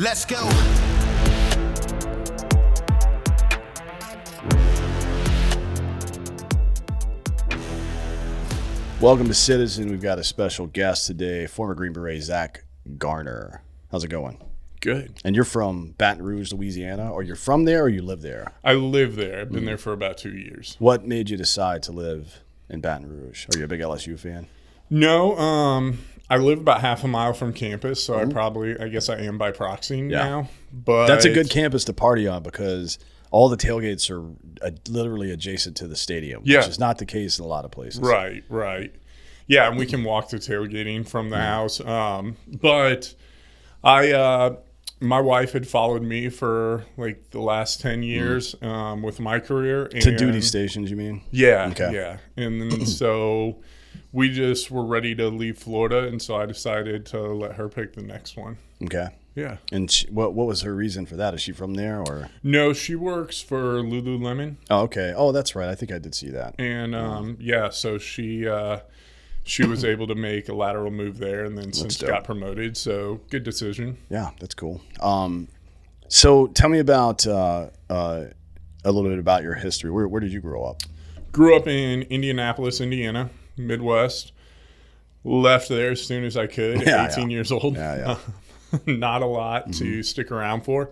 Let's go. Welcome to Citizen. We've got a special guest today, former Green Beret Zach Garner. How's it going? Good. And you're from Baton Rouge, Louisiana, or you're from there or you live there? I live there. I've been there for about 2 years. What made you decide to live in Baton Rouge? Are you a big LSU fan? No, I live about half a mile from campus, so I guess I am by proxy now. But That's a good campus to party on because all the tailgates are literally adjacent to the stadium, which is not the case in a lot of places. Right. Yeah, and we can walk to tailgating from the house. But my wife had followed me for like the last 10 years with my career. To duty stations, you mean? Yeah, Okay. yeah. And then so we just were ready to leave Florida, and so I decided to let her pick the next one. Okay. Yeah. And what was her reason for that? Is she from there or? No, she works for Lululemon. Oh, okay. Oh, that's right. I think I did see that. And so she was able to make a lateral move there, and then since got promoted. So good decision. Yeah, that's cool. So tell me about a little bit about your history. Where did you grow up? Grew up in Indianapolis, Indiana, Midwest. Left there as soon as I could, 18 years old. Yeah. Not a lot to stick around for.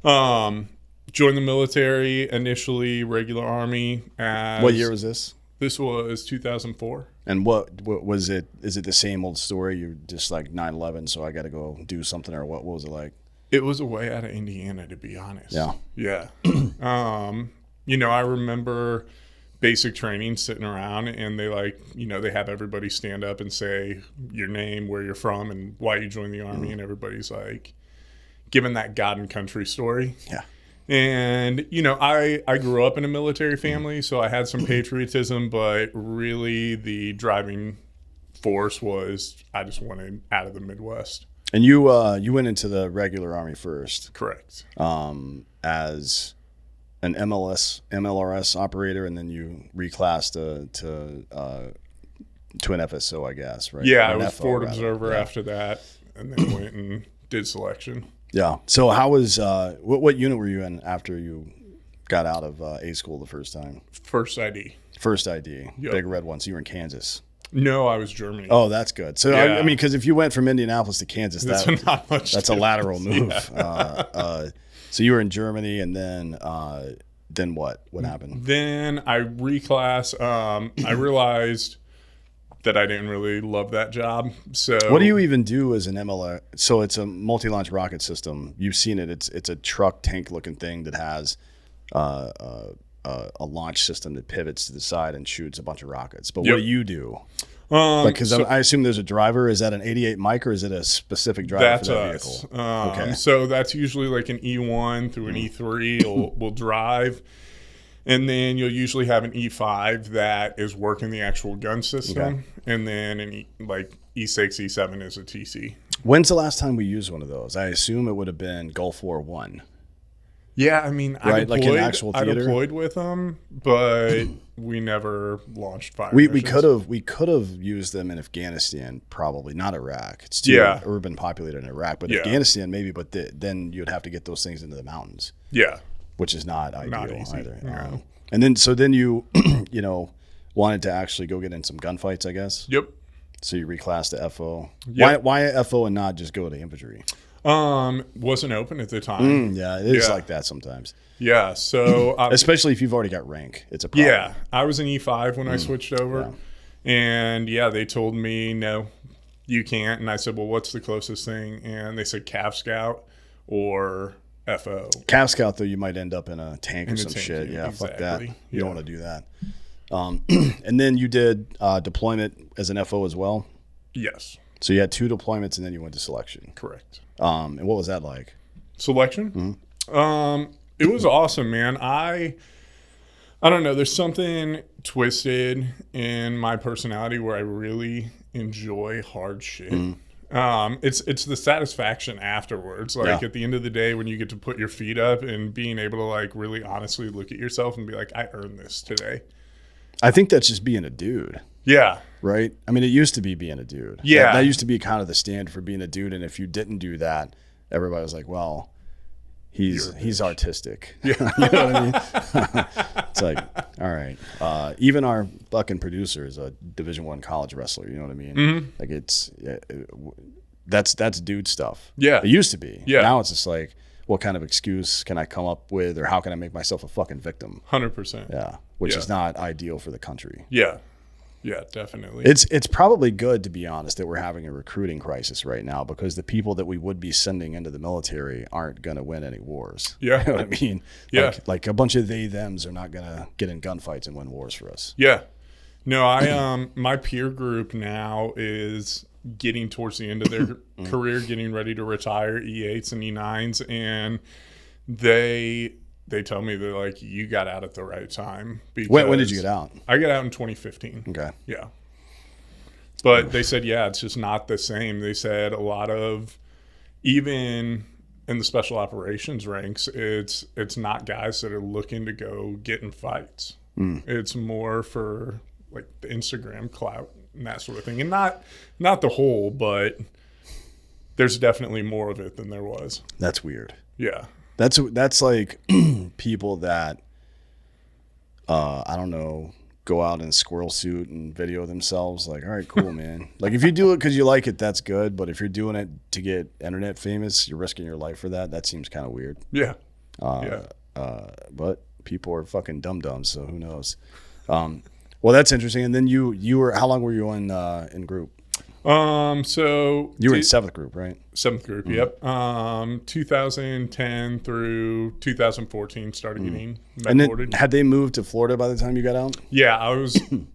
Joined the military, initially regular Army. What year was this? This was 2004. And what was it? Is it the same old story? You're just like 9/11, so I got to go do something, or what was it like? It was a way out of Indiana, to be honest. Yeah. I remember basic training sitting around, and they they have everybody stand up and say your name, where you're from, and why you joined the Army, and everybody's like giving that God and country story. Yeah. And, I grew up in a military family, so I had some patriotism, but really the driving force was I just wanted out of the Midwest. And you went into the regular Army first. Correct. As an MLRS operator, and then you reclassed to an FSO, I guess, right? Yeah, I was Forward Observer after that, and then went and did selection. Yeah. So how was what unit were you in after you got out of A school the first time? First ID. First ID. Yep. Big red one. So you were in Kansas. No, I was Germany. Oh, that's good. So I mean, because if you went from Indianapolis to Kansas, that's not much. That's a lateral move. Yeah. So you were in Germany, and then what? What happened? Then I reclassed. I realized that I didn't really love that job. So what do you even do as an MLR? So it's a multi-launch rocket system. You've seen it. It's a truck tank looking thing that has a launch system that pivots to the side and shoots a bunch of rockets. But what do you do? Because I assume there's a driver. Is that an 88 Mike, or is it a specific driver for that vehicle? Okay. So that's usually like an E1 through an E3 will drive. And then you'll usually have an E5 that is working the actual gun system. Okay. And then E6, E7 is a TC. When's the last time we used one of those? I assume it would have been Gulf War I. Yeah, I mean, right? I deployed with them, but we never launched fire we missions. We could have used them in Afghanistan, probably not Iraq. It's too urban populated in Iraq, but Afghanistan maybe. But then you'd have to get those things into the mountains. Yeah, which is not ideal either. No. And then you wanted to actually go get in some gunfights, I guess. Yep. So you reclassed to FO. Yep. Why FO and not just go to infantry? Wasn't open at the time. Yeah, it is like that sometimes. Yeah, so especially if you've already got rank, it's a problem. Yeah, I was an E5 when I switched over, and they told me no, you can't, and I said, well, what's the closest thing? And they said Cav Scout or FO. Cav Scout, though, you might end up in a tank or some shit. Yeah, exactly. Fuck that. You don't want to do that. And then you did deployment as an FO as well? Yes. So you had 2 deployments, and then you went to selection. Correct. And what was that like? Selection? Mm-hmm. It was awesome, man. I don't know. There's something twisted in my personality where I really enjoy hard shit. It's the satisfaction afterwards. At the end of the day, when you get to put your feet up and being able to really honestly look at yourself and be like, I earned this today. I think that's just being a dude. Yeah. Right? I mean, it used to be being a dude. Yeah. That used to be kind of the stand for being a dude. And if you didn't do that, everybody was like, well, he's artistic. Yeah. You know what I mean? It's like, all right. Even our fucking producer is a Division I college wrestler. You know what I mean? Mm-hmm. Like that's dude stuff. Yeah. It used to be. Yeah. Now it's just like, what kind of excuse can I come up with, or how can I make myself a fucking victim? 100%. Yeah. Which is not ideal for the country. Yeah. Yeah, definitely. It's probably good, to be honest, that we're having a recruiting crisis right now, because the people that we would be sending into the military aren't going to win any wars. Yeah. You know what I mean? Yeah. Like a bunch of they-thems are not going to get in gunfights and win wars for us. Yeah. No, I my peer group now is getting towards the end of their career, getting ready to retire, E8s and E9s, and they tell me they're like, you got out at the right time. When did you get out? I got out in 2015. Okay. Yeah. But they said, yeah, it's just not the same. They said a lot of, even in the special operations ranks, it's not guys that are looking to go get in fights. It's more for like the Instagram clout and that sort of thing. And not the whole, but there's definitely more of it than there was. That's weird. Yeah. That's like people that, I don't know, go out in a squirrel suit and video themselves. Like, all right, cool, man. Like, if you do it because you like it, that's good. But if you're doing it to get internet famous, you're risking your life for that. That seems kind of weird. Yeah. But people are fucking dum-dums, so who knows? Well, that's interesting. And then you were, how long were you in group? So you were in 7th group, right? 7th group, yep. 2010 through 2014 started getting And then, boarded. had they moved to Florida by the time you got out? Yeah,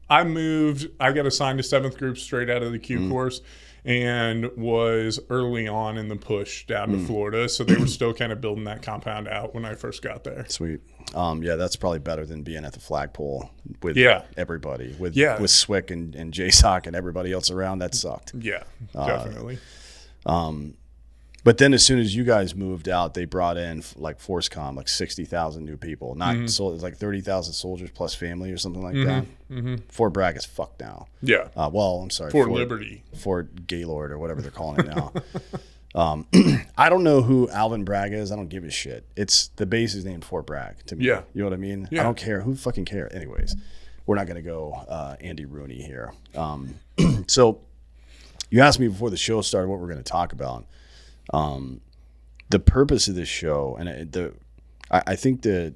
I got assigned to 7th group straight out of the Q course, and was early on in the push down to Florida. So they were still kind of building that compound out when I first got there. Sweet. Yeah, that's probably better than being at the flagpole with everybody, with Swick and JSOC and everybody else around. That sucked. Yeah, definitely. But then as soon as you guys moved out, they brought in like ForceCom, like 60,000 new people. So it was like 30,000 soldiers plus family or something like that. Mm-hmm. Fort Bragg is fucked now. Yeah. Well, I'm sorry. Fort Liberty. Fort Gaylord or whatever they're calling it now. I don't know who Alvin Bragg is. I don't give a shit. The base is named Fort Bragg to me. Yeah. You know what I mean? Yeah. I don't care. Who fucking cares? Anyways, we're not going to go Andy Rooney here. So you asked me before the show started what we're going to talk about. The purpose of this show, and I think that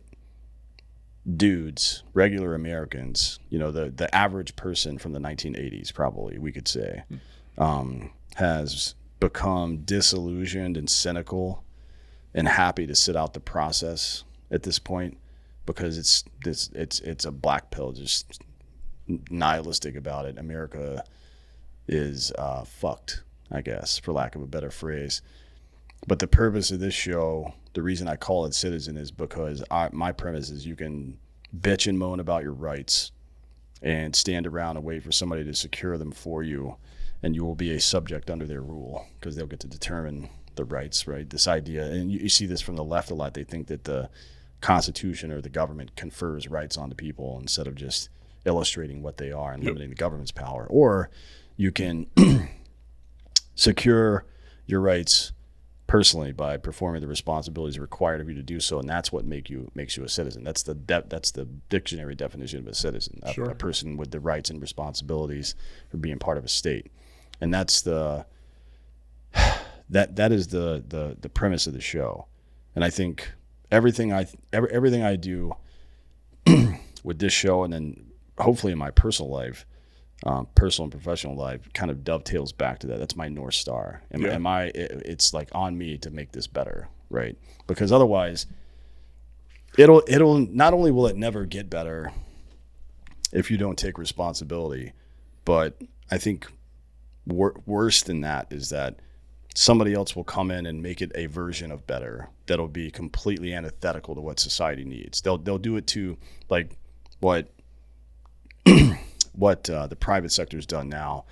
dudes, regular Americans, you know, the average person from the 1980s, probably we could say, has become disillusioned and cynical and happy to sit out the process at this point, because it's a black pill, just nihilistic about it. America is fucked, I guess, for lack of a better phrase. But the purpose of this show, the reason I call it Citizen, is because my premise is you can bitch and moan about your rights and stand around and wait for somebody to secure them for you, and you will be a subject under their rule, because they'll get to determine the rights, right? This idea, and you see this from the left a lot, they think that the Constitution or the government confers rights onto people instead of just illustrating what they are and limiting the government's power. Or you can secure your rights personally by performing the responsibilities required of you to do so, and that's what makes you a citizen. That's the dictionary definition of a citizen, a person with the rights and responsibilities for being part of a state. And that's that is the premise of the show. And I think everything I do with this show, and then hopefully in my personal life, personal and professional life, kind of dovetails back to that. That's my North Star. It's like on me to make this better, right? Because otherwise, it'll not only will it never get better if you don't take responsibility, but I think worse than that is that somebody else will come in and make it a version of better that'll be completely antithetical to what society needs. They'll do it to like what the private sector's done now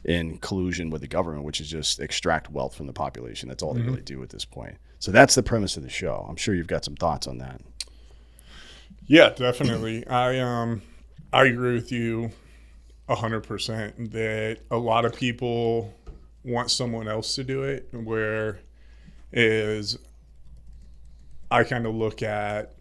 in collusion with the government, which is just extract wealth from the population. That's all they really do at this point. So that's the premise of the show. I'm sure you've got some thoughts on that. Yeah, definitely. I agree with you 100% that a lot of people want someone else to do it, where is I kind of look at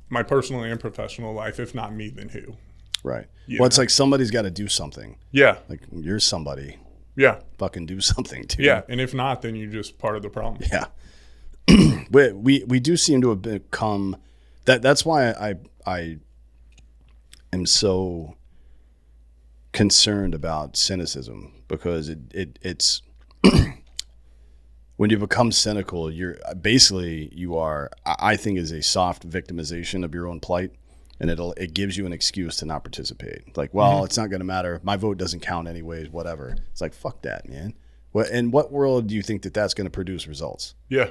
my personal and professional life. If not me, then who? Right. You Well, it's know? like somebody's got to do something. Yeah. Like you're somebody. Yeah. Fucking do something too. Yeah. And if not, then you're just part of the problem. Yeah. we do seem to have become that. That's why I am so concerned about cynicism, because it's when you become cynical, you are, I think, is a soft victimization of your own plight, and it gives you an excuse to not participate. Like, well, it's not going to matter. My vote doesn't count anyways. Whatever. It's like, fuck that, man. In what world do you think that that's going to produce results? Yeah.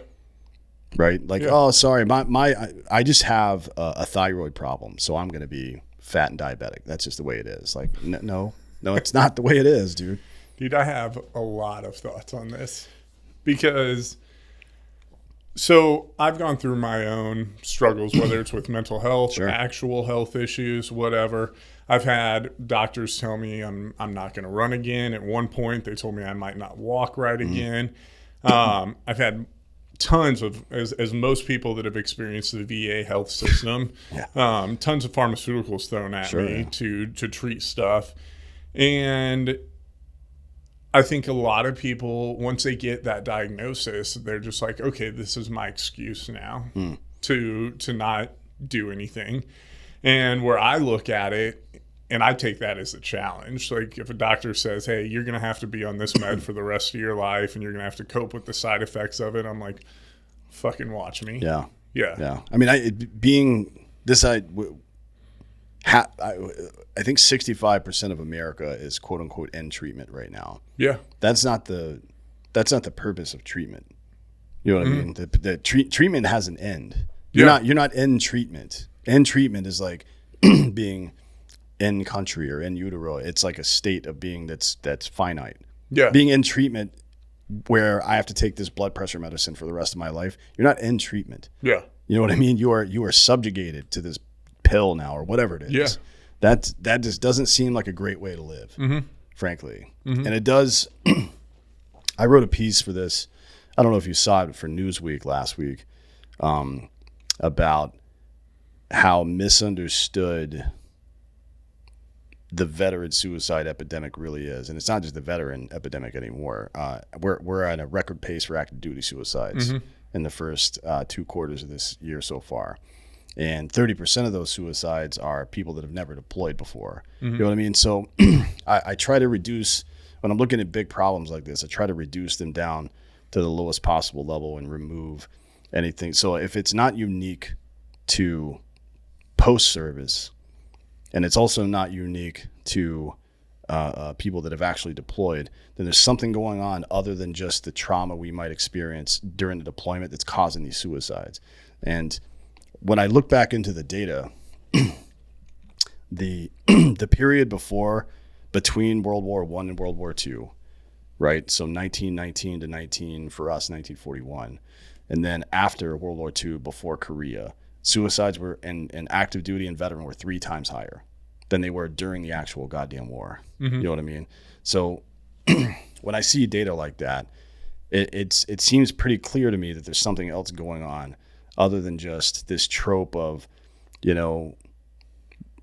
Right? Like, Yeah. oh, sorry, I just have a thyroid problem, so I'm going to be fat and diabetic. That's just the way it is. Like, no, it's not the way it is, dude. Dude, I have a lot of thoughts on this because so I've gone through my own struggles, whether it's with mental health, Sure. actual health issues, whatever. I've had doctors tell me I'm not going to run again. At one point, they told me I might not walk right again. I've had tons of, as most people that have experienced the VA health system, tons of pharmaceuticals thrown at me to treat stuff. And I think a lot of people, once they get that diagnosis, they're just like, okay, this is my excuse now to not do anything. And where I look at it, and I take that as a challenge. Like if a doctor says, hey, you're going to have to be on this med for the rest of your life and you're going to have to cope with the side effects of it, I'm like, fucking watch me. Yeah. Yeah. I mean, I think 65% of America is quote unquote in treatment right now. Yeah. That's not the purpose of treatment. You know what I mean? The treatment has an end. You're not in treatment. In treatment is like being in country or in utero. It's like a state of being that's finite. Yeah. Being in treatment where I have to take this blood pressure medicine for the rest of my life, you're not in treatment. Yeah. You know what I mean? You are subjugated to this pill now or whatever it is. Yeah. That just doesn't seem like a great way to live, frankly. And it does. I wrote a piece for this. I don't know if you saw it, for Newsweek last week, about how misunderstood the veteran suicide epidemic really is. And it's not just the veteran epidemic anymore. We're at a record pace for active duty suicides in the first 2 quarters of this year so far. And 30% of those suicides are people that have never deployed before. You know what I mean? So I try to reduce, when I'm looking at big problems like this, I try to reduce them down to the lowest possible level and remove anything. So if it's not unique to post-service, and it's also not unique to people that have actually deployed, then there's something going on other than just the trauma we might experience during the deployment that's causing these suicides. And when I look back into the data, the period between World War I and World War II, right? So 1919 to 19 for us, 1941, and then after World War II, before Korea, suicides were in active duty and veteran were 3 times higher than they were during the actual goddamn war. You know what I mean? So when I see data like that, it seems pretty clear to me that there's something else going on other than just this trope of, you know,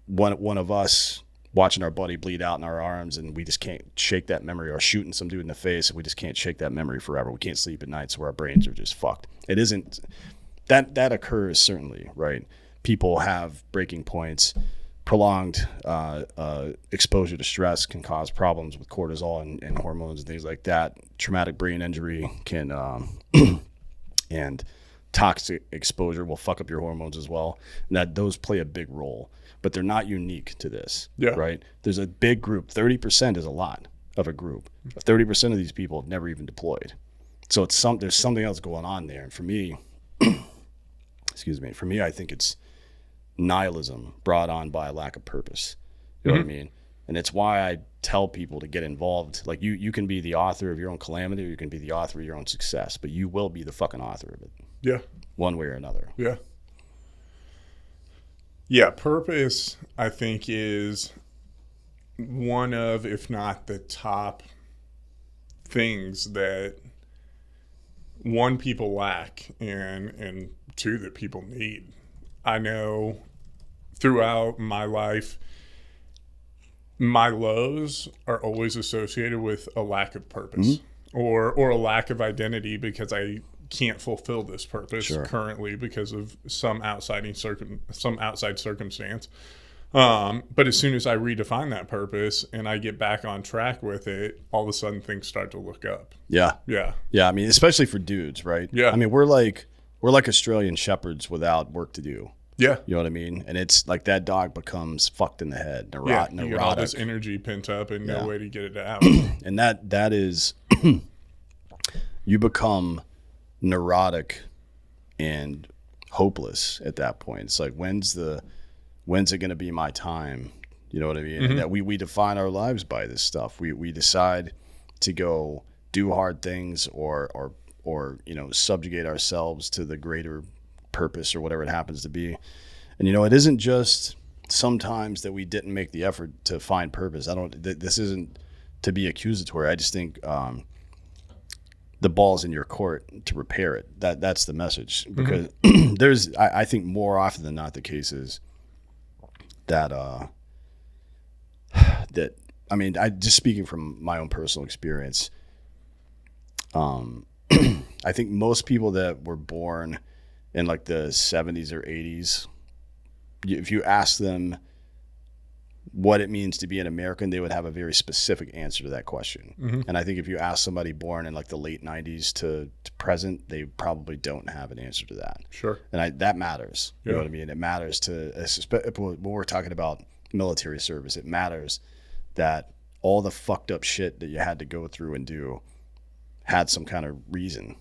one of us watching our buddy bleed out in our arms and we just can't shake that memory, or shooting some dude in the face and we just can't shake that memory forever. We can't sleep at night, so our brains are just fucked. It isn't that occurs, certainly, right? People have breaking points. Prolonged exposure to stress can cause problems with cortisol and hormones and things like that. Traumatic brain injury can and toxic exposure will fuck up your hormones as well. And those play a big role, but they're not unique to this. Right? There's a big group. 30% is a lot of a group. 30% of these people have never even deployed. So there's something else going on there. And for me, I think it's nihilism brought on by a lack of purpose. You know what I mean? And it's why I tell people to get involved. Like you can be the author of your own calamity, or you can be the author of your own success, but you will be the fucking author of it. Yeah. One way or another. Yeah. Yeah. Purpose, I think, is one of, if not the top things that one, people lack, and two, that people need. I know throughout my life, my lows are always associated with a lack of purpose or a lack of identity, because I can't fulfill this purpose currently because of some outside circumstance. But as soon as I redefine that purpose and I get back on track with it, all of a sudden things start to look up. Yeah. Yeah. Yeah. I mean, especially for dudes, right? Yeah. I mean, we're like Australian shepherds without work to do. Yeah. You know what I mean? And it's like that dog becomes fucked in the head, You neurotic. got all this energy pent up and no way to get it out. And that is, you become neurotic and hopeless at that point. It's like, when's it going to be my time? You know what I mean? And that we define our lives by this stuff. We decide to go do hard things or subjugate ourselves to the greater purpose or whatever it happens to be. And it isn't just sometimes that we didn't make the effort to find purpose. This isn't to be accusatory. I just think the ball's in your court to repair it. That's the message, because I think more often than not the case is that I mean, I just speaking from my own personal experience, I think most people that were born in like the 70s or 80s, if you ask them what it means to be an American, they would have a very specific answer to that question. And I think if you ask somebody born in like the late 90s to present, they probably don't have an answer to that. Sure. And that matters. You know what I mean? It matters when we're talking about military service, it matters that all the fucked up shit that you had to go through and do had some kind of reason.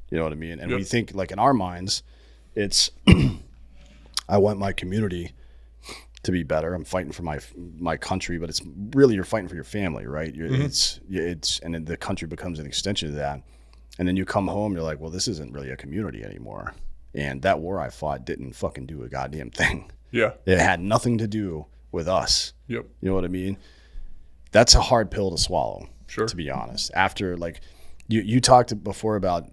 You know what I mean? And we think, like, in our minds, it's I want my community to be better. I'm fighting for my country, but it's really you're fighting for your family, right? It's and then the country becomes an extension of that. And then you come home, you're like, well, this isn't really a community anymore. And that war I fought didn't fucking do a goddamn thing. Yeah. It had nothing to do with us. Yep. You know what I mean? That's a hard pill to swallow, Sure. to be honest. After, like, you talked before about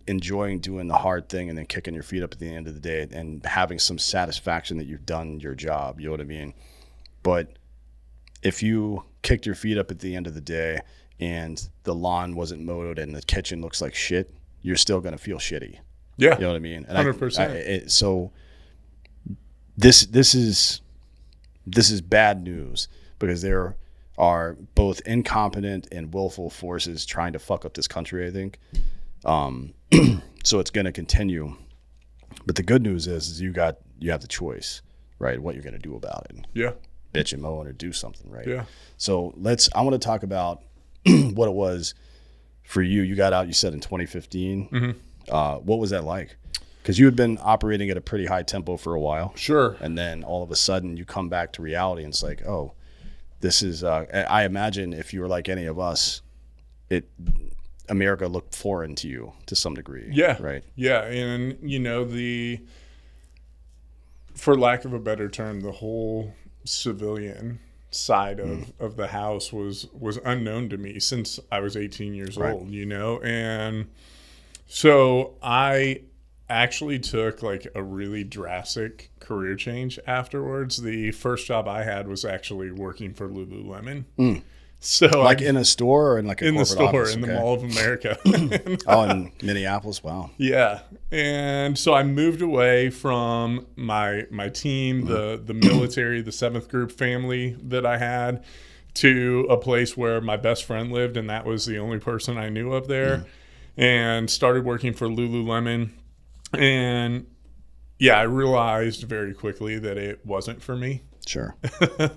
enjoying doing the hard thing and then kicking your feet up at the end of the day and having some satisfaction that you've done your job. You know what I mean? But if you kicked your feet up at the end of the day and the lawn wasn't mowed and the kitchen looks like shit, you're still going to feel shitty. Yeah. You know what I mean? And 100%. So this is bad news, because there are both incompetent and willful forces trying to fuck up this country, I think. So it's going to continue. But the good news is you have the choice, right? What you're going to do about it. Yeah. Bitch and moan or do something, right? Yeah. So I want to talk about what it was for you. You got out, you said, in 2015. What was that like? Because you had been operating at a pretty high tempo for a while. Sure. And then all of a sudden you come back to reality and it's like, oh, this is, I imagine if you were like any of us, America looked foreign to you to some degree. Yeah. Right. Yeah. And, for lack of a better term, the whole civilian side of the house was unknown to me since I was 18 years old, And so I actually took like a really drastic career change afterwards. The first job I had was actually working for Lululemon. So like in a store or in like a in the corporate store office? in the Mall of America. Oh, in Minneapolis. Wow. Yeah. And so I moved away from my team, the military, the 7th Group family that I had, to a place where my best friend lived, and that was the only person I knew up there, and started working for Lululemon. And yeah, I realized very quickly that it wasn't for me. Sure.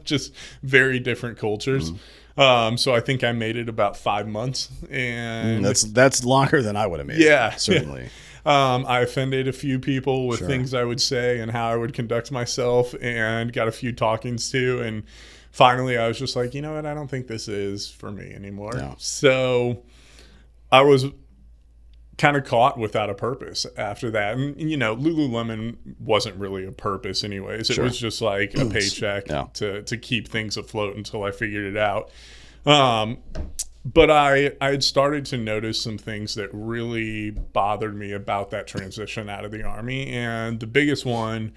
Just very different cultures. So I think I made it about 5 months, and that's longer than I would have made. Yeah, certainly. I offended a few people with Sure. things I would say and how I would conduct myself, and got a few talkings to. And finally, I was just like, you know what? I don't think this is for me anymore. Yeah. So I was kind of caught without a purpose after that. And, Lululemon wasn't really a purpose anyways. It Sure. was just like a paycheck Yeah. to keep things afloat until I figured it out. But I had started to notice some things that really bothered me about that transition out of the Army. And the biggest one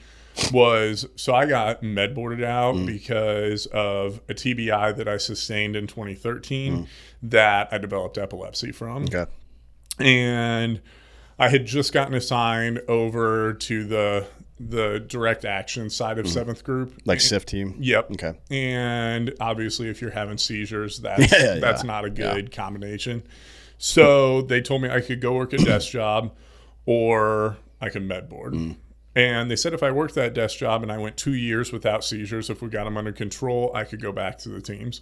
was, so I got med boarded out because of a TBI that I sustained in 2013 that I developed epilepsy from. Okay. And I had just gotten assigned over to the direct action side of 7th Group. Like SIF team? Yep. Okay. And obviously, if you're having seizures, that's not a good combination. So they told me I could go work a desk job or I could med board. And they said if I worked that desk job and I went 2 years without seizures, if we got them under control, I could go back to the teams.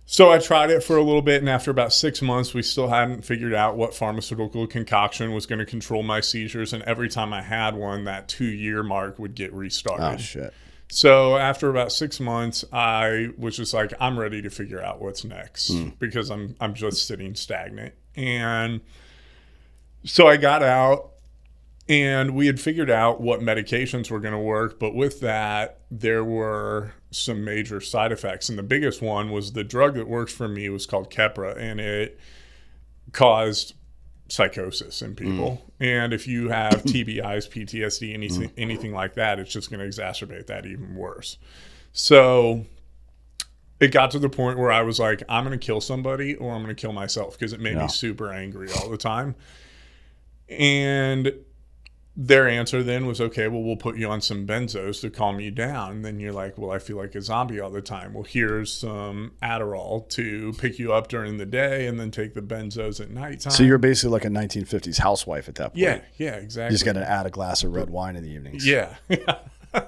So I tried it for a little bit, and after about 6 months, we still hadn't figured out what pharmaceutical concoction was going to control my seizures. And every time I had one, that 2-year mark would get restarted. Oh, shit. So after about 6 months, I was just like, I'm ready to figure out what's next because I'm just sitting stagnant. And so I got out, and we had figured out what medications were going to work. But with that, there were some major side effects. And the biggest one was the drug that works for me was called Keppra, and it caused psychosis in people. And if you have TBIs, PTSD, anything like that, it's just going to exacerbate that even worse. So it got to the point where I was like, I'm going to kill somebody or I'm going to kill myself, because it made me super angry all the time. And their answer then was, okay, well, we'll put you on some benzos to calm you down. And then you're like, well, I feel like a zombie all the time. Well, here's some Adderall to pick you up during the day and then take the benzos at nighttime. So you're basically like a 1950s housewife at that point. Yeah, exactly. You just got to add a glass of red wine in the evenings. Yeah.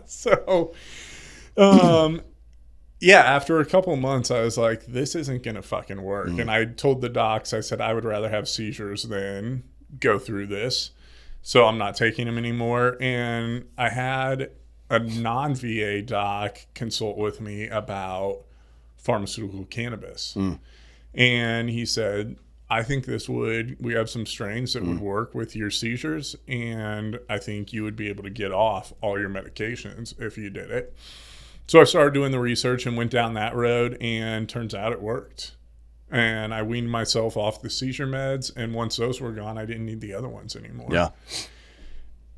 So, after a couple months, I was like, this isn't going to fucking work. And I told the docs, I said, I would rather have seizures than go through this. So I'm not taking them anymore. And I had a non-VA doc consult with me about pharmaceutical cannabis. And he said, I think we have some strains that would work with your seizures. And I think you would be able to get off all your medications if you did it. So I started doing the research and went down that road, and turns out it worked. And I weaned myself off the seizure meds, and once those were gone, I didn't need the other ones anymore. Yeah.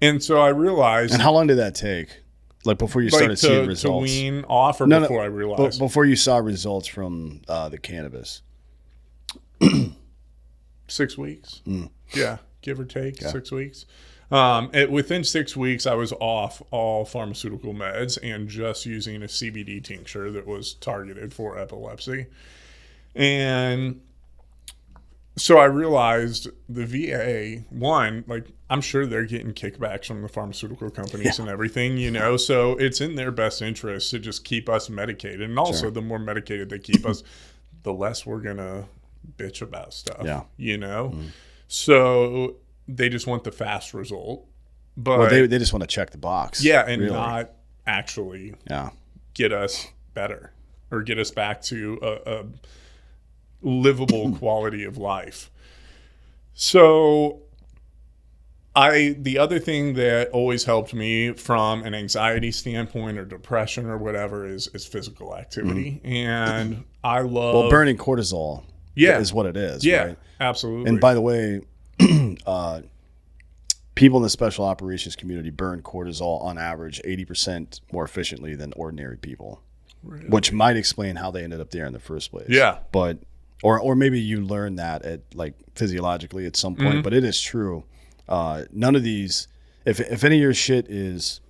And so I realized... And how long did that take? Like before you started seeing results? To wean off, or before I realized? Before you saw results from the cannabis. 6 weeks. Yeah, give or take 6 weeks. Within 6 weeks, I was off all pharmaceutical meds and just using a CBD tincture that was targeted for epilepsy. And so I realized the VA, one, like, I'm sure they're getting kickbacks from the pharmaceutical companies and everything, so it's in their best interest to just keep us medicated. And also, the more medicated they keep us, the less we're going to bitch about stuff, So they just want the fast result. But they just want to check the box. Yeah, and not actually get us better or get us back to a livable quality of life. So the other thing that always helped me from an anxiety standpoint or depression or whatever is physical activity. And I love... Well, burning cortisol is what it is, right? Absolutely. And by the way, people in the special operations community burn cortisol on average 80% more efficiently than ordinary people, which might explain how they ended up there in the first place. Yeah. But... Or maybe you learn that at like physiologically at some point, but it is true. None of these, if any of your shit is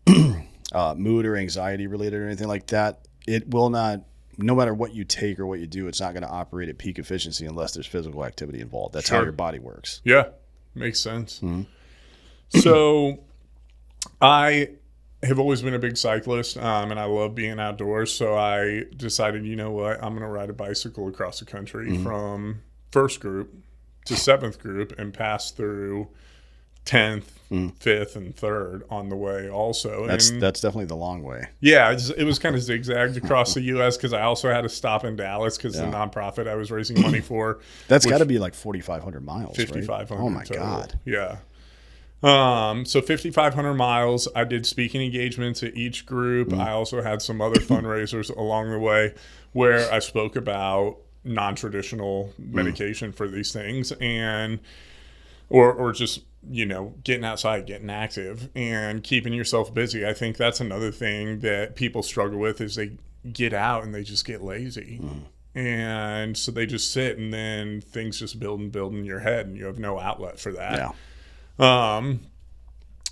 mood or anxiety related or anything like that, it will not, no matter what you take or what you do, it's not going to operate at peak efficiency unless there's physical activity involved. That's how your body works. Yeah, makes sense. So I have always been a big cyclist, and I love being outdoors. So I decided, you know what, I'm going to ride a bicycle across the country from 1st group to 7th group and pass through 10th, 5th, and 3rd on the way also. That's definitely the long way. Yeah, it was kind of zigzagged across the U.S. because I also had to stop in Dallas because the nonprofit I was raising money for. That's got to be like 4,500 miles, 5,500 right? Oh, my total. God. Yeah. So 5,500 miles. I did speaking engagements at each group. I also had some other fundraisers along the way where I spoke about non-traditional medication for these things, and or just, getting outside, getting active, and keeping yourself busy. I think that's another thing that people struggle with, is they get out and they just get lazy. And so they just sit, and then things just build and build in your head, and you have no outlet for that. Yeah.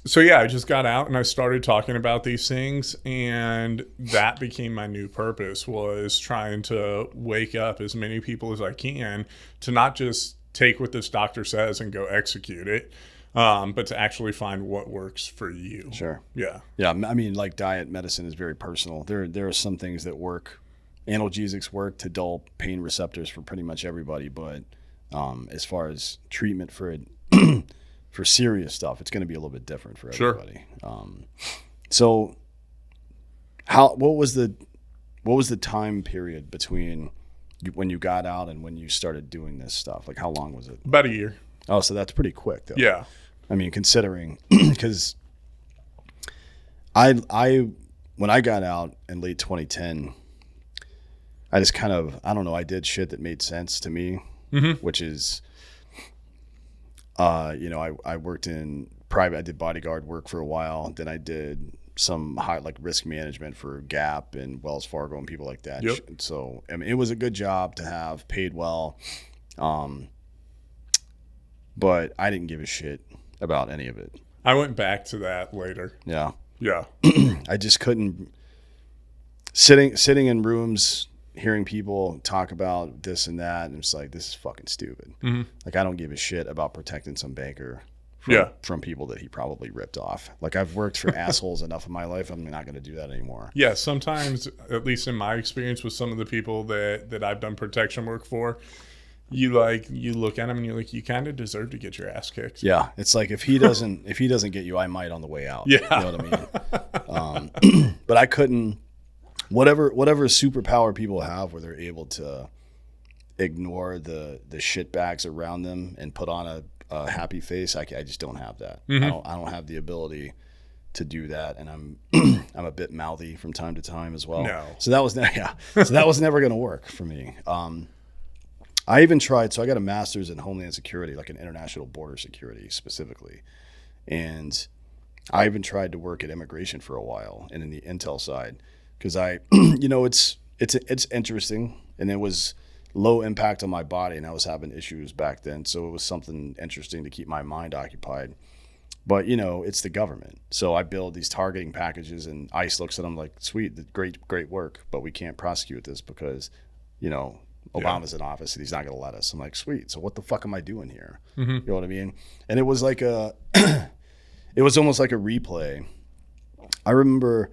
So yeah, I just got out and I started talking about these things, and that became my new purpose, was trying to wake up as many people as I can to not just take what this doctor says and go execute it, but to actually find what works for you. Sure. Yeah. Yeah. I mean, like, diet medicine is very personal. There are some things that work. Analgesics work to dull pain receptors for pretty much everybody, but as far as treatment for it, for serious stuff, it's going to be a little bit different for everybody. Sure. So, what was the time period between when you got out and when you started doing this stuff? Like, how long was it? About a year. Oh, so that's pretty quick, though. Yeah. I mean, considering, because I when I got out in late 2010, I just kind of, I don't know, I did shit that made sense to me, which is, I worked in private, I did bodyguard work for a while. Then I did some high, like, risk management for Gap and Wells Fargo and people like that. Yep. So, I mean, it was a good job to have, paid well. But I didn't give a shit about any of it. I went back to that later. Yeah. Yeah. I just couldn't, sitting in rooms, hearing people talk about this and that, and it's like, this is fucking stupid. Like, I don't give a shit about protecting some banker from people that he probably ripped off. Like, I've worked for assholes enough in my life. I'm not going to do that anymore. Yeah, sometimes, at least in my experience with some of the people that I've done protection work for, you look at them and you're like, you kind of deserve to get your ass kicked. Yeah, it's like, if he doesn't get you, I might on the way out. Yeah, you know what I mean. But I couldn't. Whatever superpower people have, where they're able to ignore the shit bags around them and put on a happy face, I just don't have that. I don't have the ability to do that, and I'm a bit mouthy from time to time as well. No. So that was never going to work for me. I even tried. So I got a master's in Homeland Security, like in international border security specifically, and I even tried to work at immigration for a while and in the intel side. Because it's interesting, and it was low impact on my body, and I was having issues back then, so it was something interesting to keep my mind occupied. But it's the government, so I build these targeting packages, and ICE looks at them like, sweet, great work, but we can't prosecute this because Obama's in office and he's not going to let us. I'm like, sweet, so what the fuck am I doing here? You know what I mean? And it was like it was almost like a replay. I remember,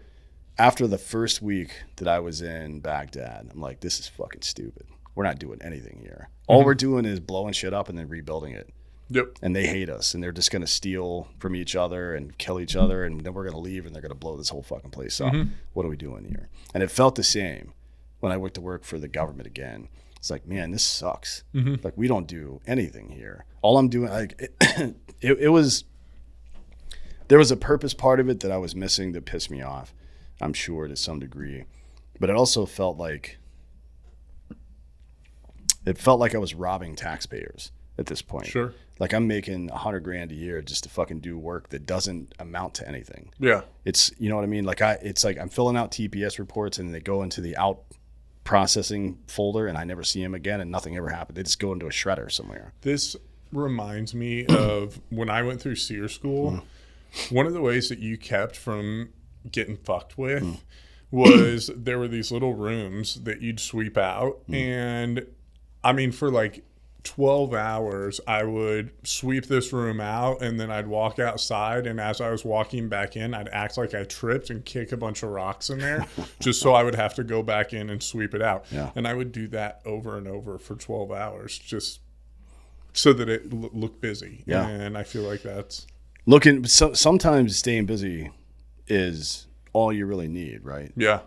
after the first week that I was in Baghdad, I'm like, this is fucking stupid. We're not doing anything here. All we're doing is blowing shit up and then rebuilding it. Yep. And they hate us, and they're just going to steal from each other and kill each other, and then we're going to leave, and they're going to blow this whole fucking place up. What are we doing here? And it felt the same when I went to work for the government again. It's like, man, this sucks. Like, we don't do anything here. All I'm doing, like, it was, there was a purpose part of it that I was missing that pissed me off, I'm sure, to some degree. But it also felt like I was robbing taxpayers at this point. Sure. Like, I'm making $100,000 a year just to fucking do work that doesn't amount to anything. Yeah. It's, you know what I mean? Like, it's like I'm filling out TPS reports and they go into the out processing folder and I never see them again and nothing ever happened. They just go into a shredder somewhere. This reminds me of when I went through SEER school. One of the ways that you kept from getting fucked with was there were these little rooms that you'd sweep out. And I mean, for like 12 hours, I would sweep this room out, and then I'd walk outside, and as I was walking back in, I'd act like I tripped and kick a bunch of rocks in there just so I would have to go back in and sweep it out. Yeah. And I would do that over and over for 12 hours just so that it looked busy. Yeah. And I feel like that's... Sometimes staying busy is all you really need, right? Yeah.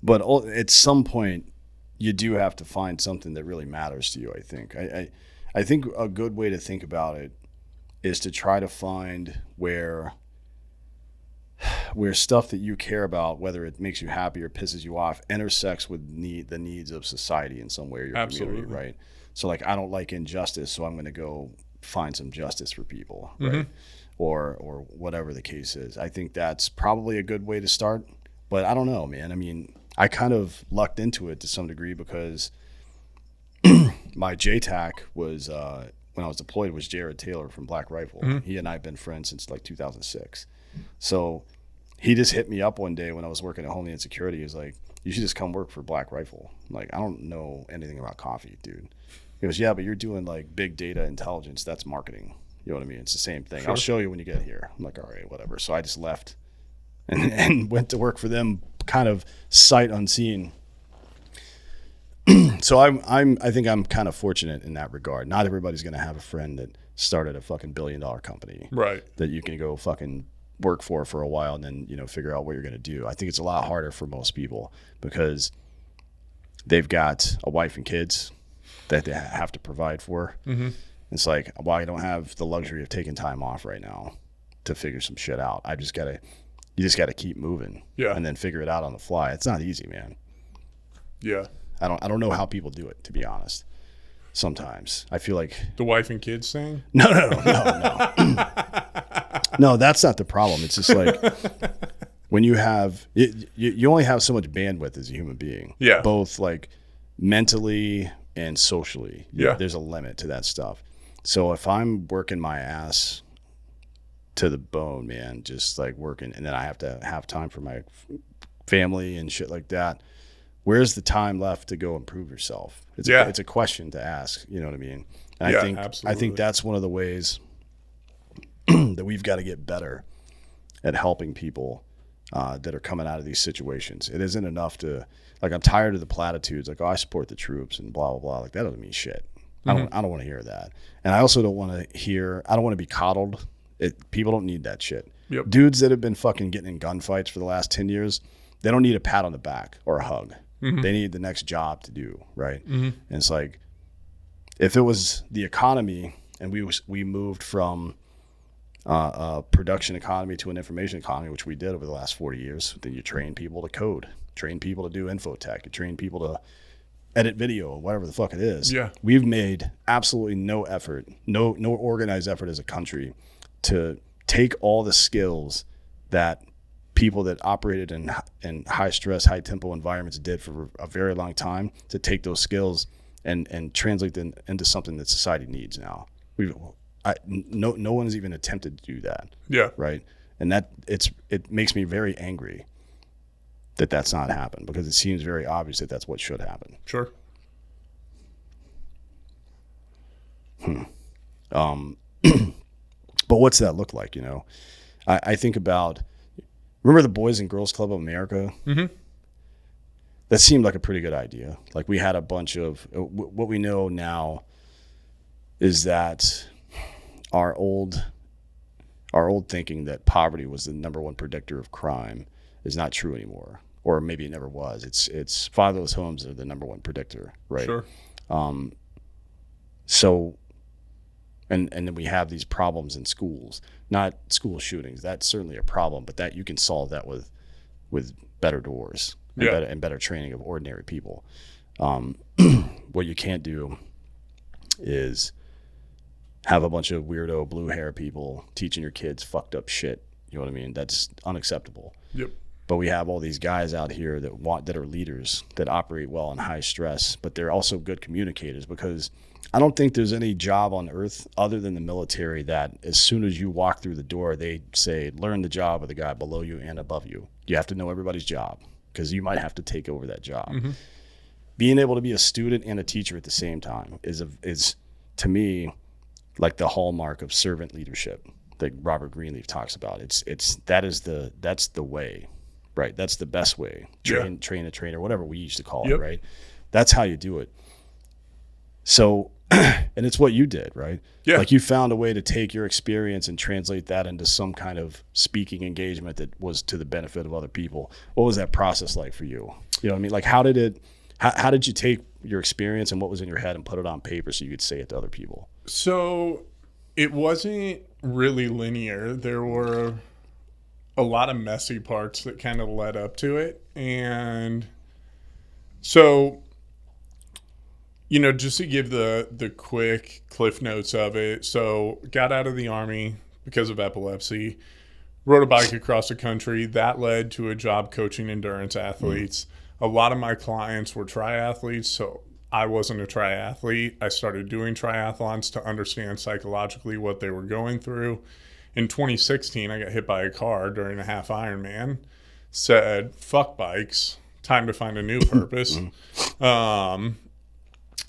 But at some point, you do have to find something that really matters to you, I think. I think a good way to think about it is to try to find where where stuff that you care about, whether it makes you happy or pisses you off, intersects with the needs of society in some way or your Absolutely. community, right? So like, I don't like injustice, so I'm going to go find some justice for people, right? Or whatever the case is. I think that's probably a good way to start, but I don't know, man. I mean, I kind of lucked into it to some degree because my JTAC was, when I was deployed, was Jared Taylor from Black Rifle. He and I have been friends since like 2006. So he just hit me up one day when I was working at Homeland Security. He was like, you should just come work for Black Rifle. I'm like, I don't know anything about coffee, dude. He goes, yeah, but you're doing like big data intelligence. That's marketing. You know what I mean? It's the same thing. Sure. I'll show you when you get here. I'm like, all right, whatever. So I just left and went to work for them, kind of sight unseen. So I think I'm kind of fortunate in that regard. Not everybody's going to have a friend that started a fucking $1 billion company, right, that you can go fucking work for a while and then, you know, figure out what you're going to do. I think it's a lot harder for most people because they've got a wife and kids that they have to provide for. It's like, well, I don't have the luxury of taking time off right now to figure some shit out. You just got to keep moving, and then figure it out on the fly. It's not easy, man. Yeah. I don't know how people do it, to be honest. Sometimes I feel like the wife and kids thing. No. No, that's not the problem. It's just like when you have you only have so much bandwidth as a human being. Yeah. Both like mentally and socially. Yeah. There's a limit to that stuff. So if I'm working my ass to the bone, man, just like working, and then I have to have time for my family and shit like that, where's the time left to go improve yourself? It's a question to ask. You know what I mean? And I think that's one of the ways that we've got to get better at helping people that are coming out of these situations. It isn't enough to, like, I'm tired of the platitudes, like, oh, I support the troops and blah, blah, blah. Like, that doesn't mean shit. I don't want to hear that. And I also don't want to be coddled. People don't need that shit. Yep. Dudes that have been fucking getting in gunfights for the last 10 years, they don't need a pat on the back or a hug. They need the next job to do, right? And it's like, if it was the economy and we moved from a production economy to an information economy, which we did over the last 40 years, then you train people to code, train people to do infotech, you train people to edit video, whatever the fuck it is. Yeah. We've made absolutely no effort, no organized effort as a country to take all the skills that people that operated in high stress, high tempo environments did for a very long time, to take those skills and translate them into something that society needs now. No one has even attempted to do that. Yeah. Right. And it makes me very angry that that's not happened, because it seems very obvious that that's what should happen. Sure. But what's that look like? You know, I think about, remember the Boys and Girls Club of America? That seemed like a pretty good idea. Like, we had a bunch of, what we know now is that our old thinking that poverty was the number one predictor of crime is not true anymore. Or maybe it never was. It's fatherless homes are the number one predictor, right? Sure. So, and then we have these problems in schools, not school shootings. That's certainly a problem, but that you can solve that with better doors and better training of ordinary people. What you can't do is have a bunch of weirdo blue hair people teaching your kids fucked up shit. You know what I mean? That's unacceptable. Yep. But we have all these guys out here that are leaders, that operate well in high stress, but they're also good communicators, because I don't think there's any job on earth other than the military that as soon as you walk through the door, they say, learn the job of the guy below you and above you. You have to know everybody's job, because you might have to take over that job. Being able to be a student and a teacher at the same time is to me like the hallmark of servant leadership that Robert Greenleaf talks about. That's the way. Right, that's the best way. Train a trainer, whatever we used to call it, right? That's how you do it. So, and it's what you did, right? Yeah. Like, you found a way to take your experience and translate that into some kind of speaking engagement that was to the benefit of other people. What was that process like for you? You know what I mean? Like, how did you take your experience and what was in your head and put it on paper so you could say it to other people? So it wasn't really linear. There were a lot of messy parts that kind of led up to it. And so, just to give the quick cliff notes of it. So got out of the Army because of epilepsy, rode a bike across the country. That led to a job coaching endurance athletes. A lot of my clients were triathletes, so I wasn't a triathlete. I started doing triathlons to understand psychologically what they were going through. In 2016, I got hit by a car during a half Ironman. Said, fuck bikes, time to find a new purpose.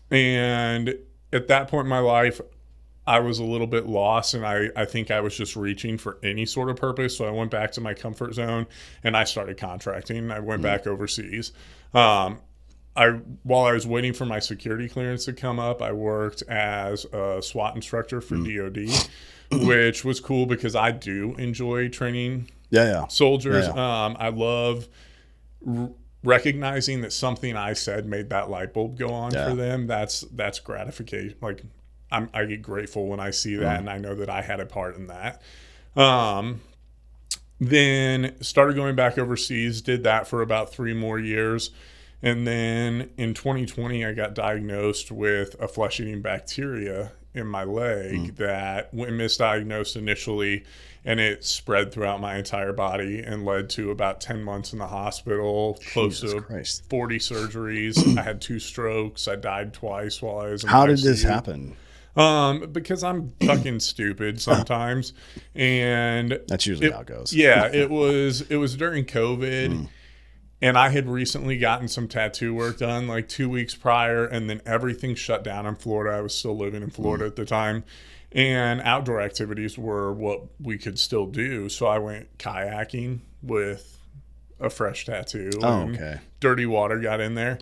And at that point in my life, I was a little bit lost, and I think I was just reaching for any sort of purpose. So I went back to my comfort zone, and I started contracting. I went back overseas. While I was waiting for my security clearance to come up, I worked as a SWAT instructor for DOD, which was cool because I do enjoy training soldiers. I love recognizing that something I said made that light bulb go on for them. That's gratification. Like I get grateful when I see that, and I know that I had a part in that. Then started going back overseas, did that for about 3 more years. And then in 2020, I got diagnosed with a flesh-eating bacteria in my leg that went misdiagnosed initially, and it spread throughout my entire body and led to about 10 months in the hospital, close to 40 surgeries. I had 2 strokes. I died twice while I was in How ICU. did this happen? Because I'm fucking stupid sometimes. And that's usually how it goes. Yeah, it was during COVID. And I had recently gotten some tattoo work done like 2 weeks prior, and then everything shut down in Florida. I was still living in Florida at the time, and outdoor activities were what we could still do. So I went kayaking with a fresh tattoo. Dirty water got in there.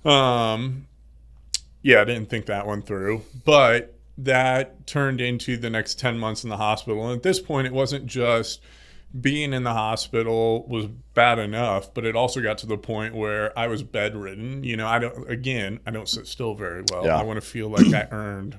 Yeah, I didn't think that one through, but that turned into the next 10 months in the hospital. And at this point, it wasn't just being in the hospital was bad enough, but it also got to the point where I was bedridden. I don't sit still very well. I want to feel like I earned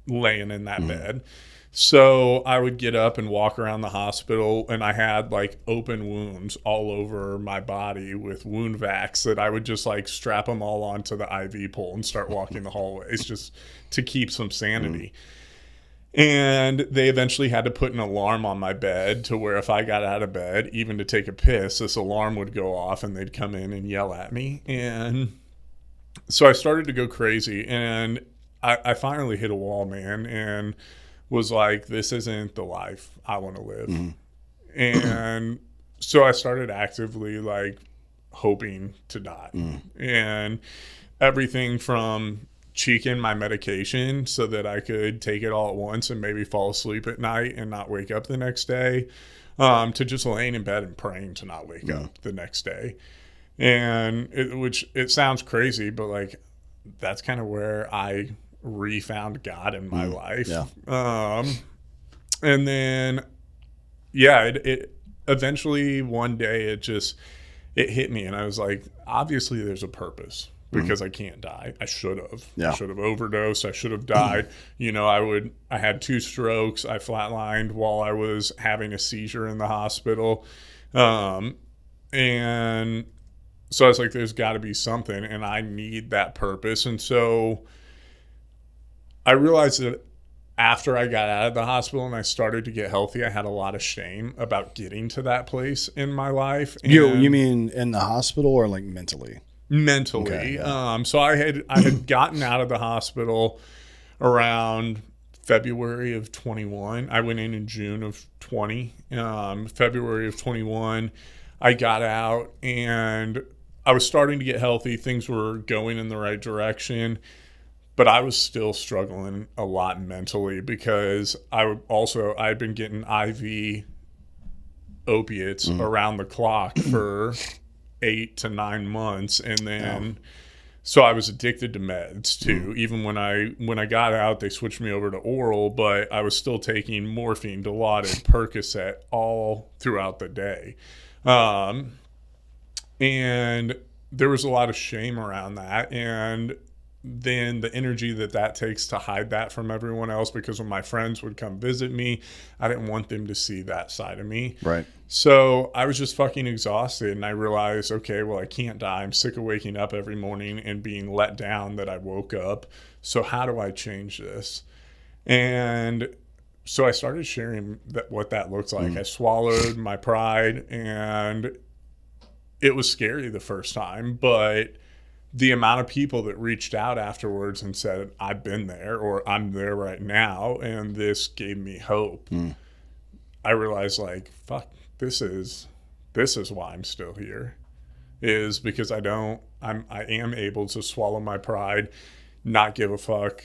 laying in that bed. So I would get up and walk around the hospital, and I had like open wounds all over my body with wound vacs that I would just like strap them all onto the IV pole and start walking the hallways just to keep some sanity. And they eventually had to put an alarm on my bed to where if I got out of bed, even to take a piss, this alarm would go off and they'd come in and yell at me. And so I started to go crazy, and I finally hit a wall, man, and was like, this isn't the life I want to live. And so I started actively like hoping to die. And everything from cheeking my medication so that I could take it all at once and maybe fall asleep at night and not wake up the next day, to just laying in bed and praying to not wake up the next day. And which sounds crazy, but like that's kind of where I refound God in my life. And then it eventually one day it hit me, and I was like, obviously there's a purpose, because I can't die. I should have. I should have overdosed. I should have died. I had 2 strokes. I flatlined while I was having a seizure in the hospital. And so I was like, there's got to be something, and I need that purpose. And so I realized that after I got out of the hospital and I started to get healthy, I had a lot of shame about getting to that place in my life. And you mean in the hospital or like mentally? Mentally. Okay, so I had gotten out of the hospital around February of 21. I went in June of 20. February of 21, I got out and I was starting to get healthy. Things were going in the right direction, but I was still struggling a lot mentally because I'd been getting IV opiates around the clock for 8 to 9 months, and then so I was addicted to meds too. Even when I got out, they switched me over to oral, but I was still taking morphine, Dilaudid, Percocet all throughout the day, and there was a lot of shame around that. And then the energy that takes to hide that from everyone else, because when my friends would come visit me, I didn't want them to see that side of me. Right. So I was just fucking exhausted, and I realized, okay, well, I can't die. I'm sick of waking up every morning and being let down that I woke up. So how do I change this? And so I started sharing what that looks like. I swallowed my pride, and it was scary the first time, but the amount of people that reached out afterwards and said, I've been there, or I'm there right now, and this gave me hope. I realized, like, fuck, this is why I'm still here, is because I am able to swallow my pride, not give a fuck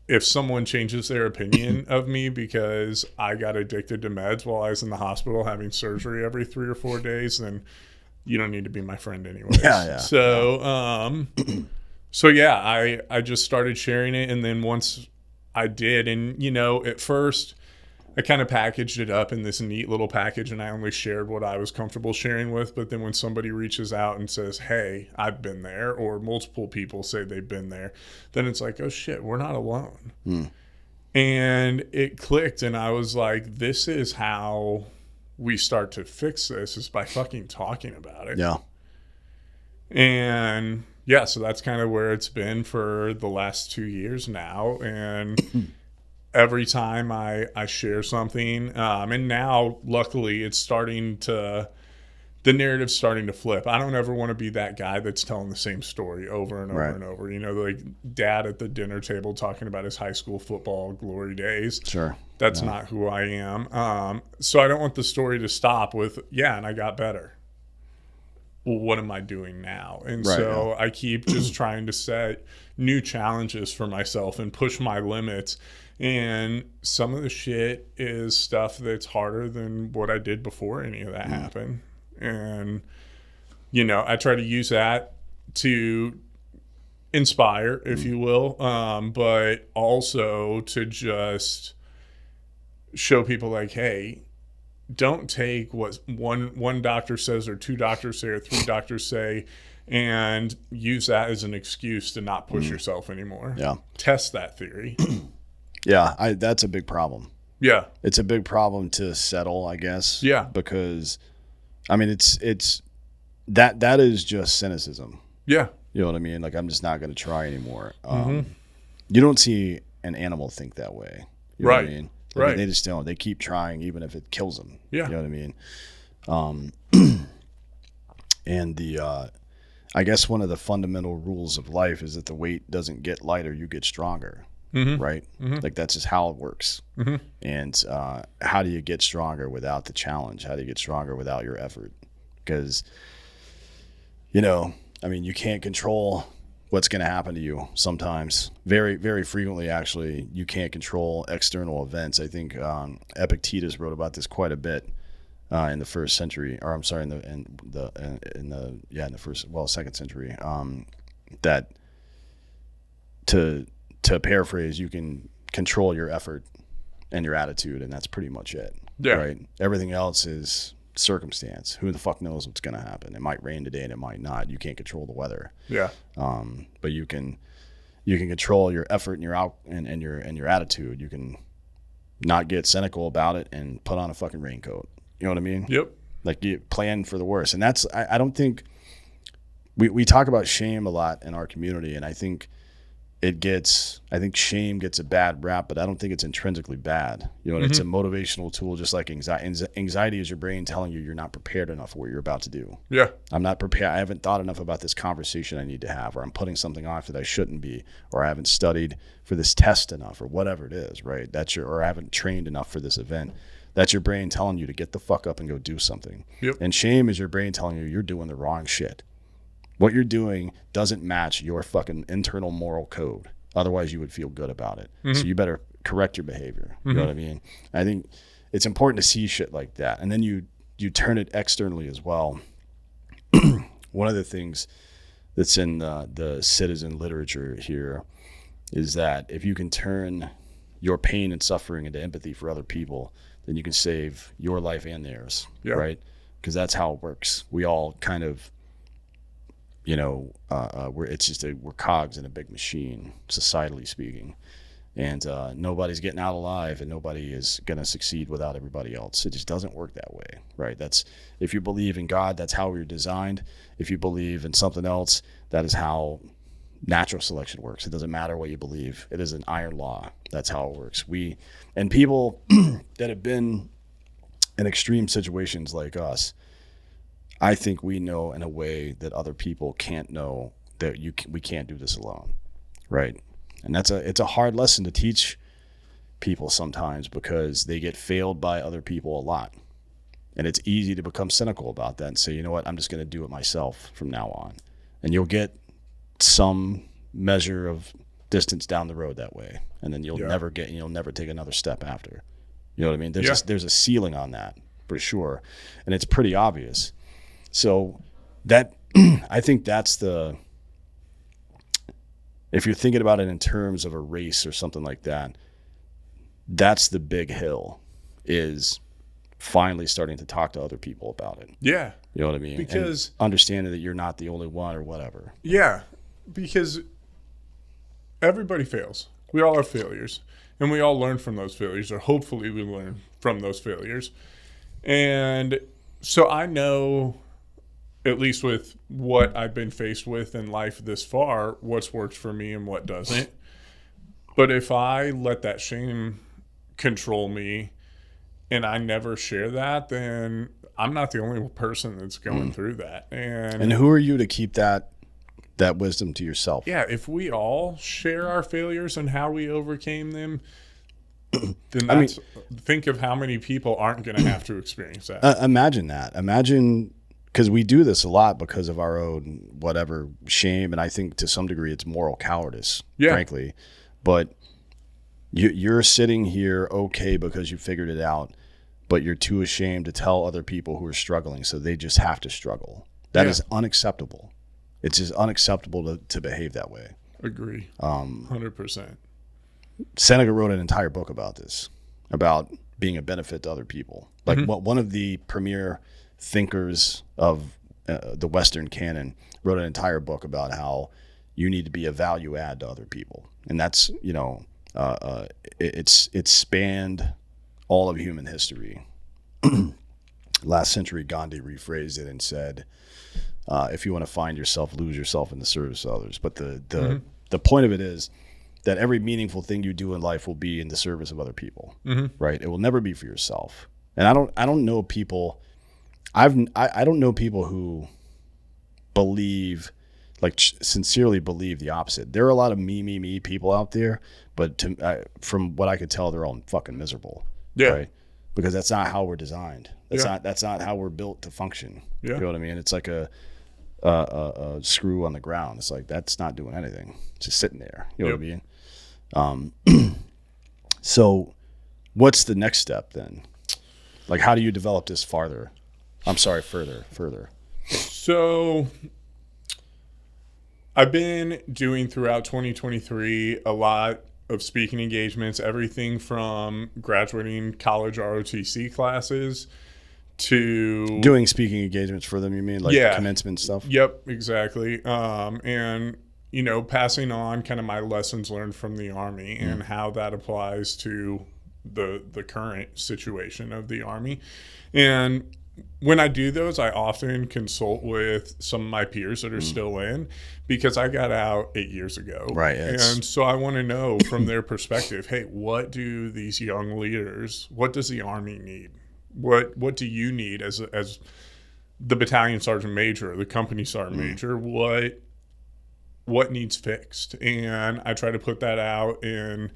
if someone changes their opinion of me because I got addicted to meds while I was in the hospital having surgery every 3 or 4 days. Then you don't need to be my friend anyways. Yeah. So, so yeah, I just started sharing it. And then once I did, and at first I kind of packaged it up in this neat little package, and I only shared what I was comfortable sharing with. But then when somebody reaches out and says, hey, I've been there, or multiple people say they've been there, then it's like, oh shit, we're not alone. And it clicked, and I was like, this is how we start to fix this, is by fucking talking about it. Yeah. And yeah, so that's kind of where it's been for the last 2 years now. And every time I share something, and now luckily it's the narrative's starting to flip. I don't ever want to be that guy that's telling the same story over and over and over. Like dad at the dinner table talking about his high school football glory days. Sure. That's not who I am. So I don't want the story to stop with, and I got better. Well, what am I doing now? And I keep just trying to set new challenges for myself and push my limits. And some of the shit is stuff that's harder than what I did before any of that happened. And, I try to use that to inspire, if you will, but also to just show people like, hey, don't take what one doctor says or 2 doctors say or 3 doctors say and use that as an excuse to not push yourself anymore. Yeah. Test that theory. Yeah, that's a big problem. Yeah. It's a big problem to settle, I guess. Yeah. Because, I mean, it's that is just cynicism. Yeah. You know what I mean? Like, I'm just not going to try anymore. You don't see an animal think that way. You know what I mean? Like, they just don't. They keep trying even if it kills them. Yeah. You know what I mean? And I guess one of the fundamental rules of life is that the weight doesn't get lighter, you get stronger. Right? Like, that's just how it works. And how do you get stronger without the challenge? How do you get stronger without your effort? Because, I mean, you can't control what's going to happen to you sometimes. Very, very frequently, actually, you can't control external events. I think Epictetus wrote about this quite a bit in the first century, or I'm sorry, in the second century. That to paraphrase, you can control your effort and your attitude, and that's pretty much it. Yeah. Right. Everything else is circumstance. Who the fuck knows what's going to happen? It might rain today and it might not. You can't control the weather. Yeah. But you can control your effort and your attitude. You can not get cynical about it and put on a fucking raincoat. You know what I mean? Yep. Like, you plan for the worst. And that's, I don't think we talk about shame a lot in our community, and I think shame gets a bad rap, but I don't think it's intrinsically bad. It's a motivational tool, just like anxiety. Anxiety is your brain telling you you're not prepared enough for what you're about to do. Yeah. I'm not prepared. I haven't thought enough about this conversation I need to have, or I'm putting something off that I shouldn't be, or I haven't studied for this test enough, or whatever it is, right? Or I haven't trained enough for this event. That's your brain telling you to get the fuck up and go do something. Yep. And shame is your brain telling you you're doing the wrong shit. What you're doing doesn't match your fucking internal moral code. Otherwise, you would feel good about it. So you better correct your behavior. You know what I mean? I think it's important to see shit like that. And then you turn it externally as well. One of the things that's in the citizen literature here is that if you can turn your pain and suffering into empathy for other people, then you can save your life and theirs. Yeah. Right? Because that's how it works. We all kind of, we're cogs in a big machine, societally speaking. And nobody's getting out alive, and nobody is going to succeed without everybody else. It just doesn't work that way, right? That's, if you believe in God, that's how we're designed. If you believe in something else, that is how natural selection works. It doesn't matter what you believe. It is an iron law. That's how it works. And people that have been in extreme situations like us, I think we know in a way that other people can't know, that we can't do this alone, right? And it's a hard lesson to teach people sometimes, because they get failed by other people a lot. And it's easy to become cynical about that and say, you know what, I'm just going to do it myself from now on. And you'll get some measure of distance down the road that way. And then you'll never take another step after. You know what I mean? There's a ceiling on that for sure. And it's pretty obvious. So that, I think that's if you're thinking about it in terms of a race or something like that, that's the big hill, is finally starting to talk to other people about it. Yeah. You know what I mean? Because and understanding that you're not the only one or whatever. Yeah. Because everybody fails. We all are failures. And we all learn from those failures, or hopefully we learn from those failures. And so I know, at least with what I've been faced with in life this far, what's worked for me and what doesn't. But if I let that shame control me and I never share that, then I'm not the only person that's going through that. And who are you to keep that wisdom to yourself? Yeah, if we all share our failures and how we overcame them, then think of how many people aren't going to have to experience that. Imagine that. Because we do this a lot because of our own whatever shame, and I think to some degree it's moral cowardice, frankly. But you're sitting here okay because you figured it out, but you're too ashamed to tell other people who are struggling, so they just have to struggle. That is unacceptable. It's just unacceptable to behave that way. Agree. 100%. Seneca wrote an entire book about this, about being a benefit to other people. Like one of the premier thinkers of the Western canon wrote an entire book about how you need to be a value add to other people. And that's, it's spanned all of human history. Last century, Gandhi rephrased it and said, if you want to find yourself, lose yourself in the service of others. But the point of it is that every meaningful thing you do in life will be in the service of other people, right? It will never be for yourself. And I don't know people, I don't know people who believe, like sincerely believe the opposite. There are a lot of me people out there, but from what I could tell, they're all fucking miserable. Yeah. Right? Because that's not how we're designed. That's not how we're built to function. Yeah. You know what I mean? It's like a screw on the ground. It's like, that's not doing anything. It's just sitting there. You know what I mean? So what's the next step then? Like, how do you develop this further? So I've been doing throughout 2023 a lot of speaking engagements, everything from graduating college ROTC classes to doing speaking engagements for them. You mean like commencement stuff? Yep, exactly. And passing on kind of my lessons learned from the Army and how that applies to the current situation of the Army. And when I do those, I often consult with some of my peers that are still in, because I got out 8 years ago. Right. And so I want to know from their perspective, hey, what do these young leaders, what does the Army need? What do you need as the battalion sergeant major, the company sergeant major? What needs fixed? And I try to put that out in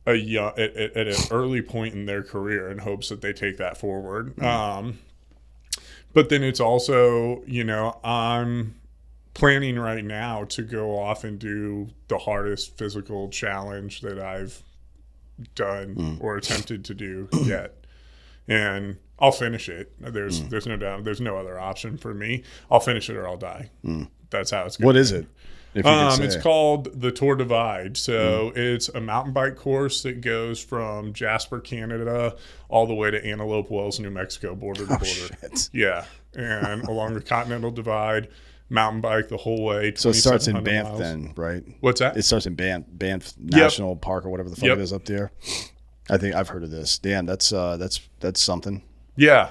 at an early point in their career in hopes that they take that forward. But then it's also, I'm planning right now to go off and do the hardest physical challenge that I've done or attempted to do yet. And I'll finish it. There's no doubt. There's no other option for me. I'll finish it or I'll die. That's how it's going. What is it? If you could say. It's called the Tour Divide. So it's a mountain bike course that goes from Jasper, Canada, all the way to Antelope Wells, New Mexico, border to border. Shit. Yeah, and along the Continental Divide. mountain bike the whole way. So it starts in 2,700 Banff miles. then, right? What's that? It starts in Banff National Park or whatever the fuck Yep. it is up there. I think I've heard of this. Dan, that's something. Yeah.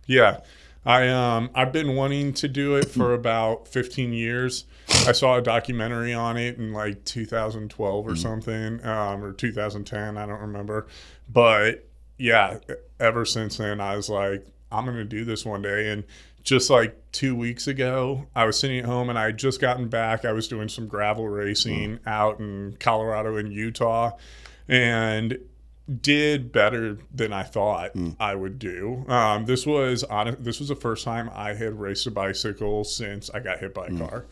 Yeah. I've been wanting to do it for about 15 years. I saw a documentary on it in like 2012 or something, or 2010. I don't remember. But yeah, ever since then, I was like, I'm going to do this one day. And just like 2 weeks ago, I was sitting at home and I had just gotten back. I was doing some gravel racing out in Colorado and Utah, and did better than I thought I would do. This was the first time I had raced a bicycle since I got hit by a car,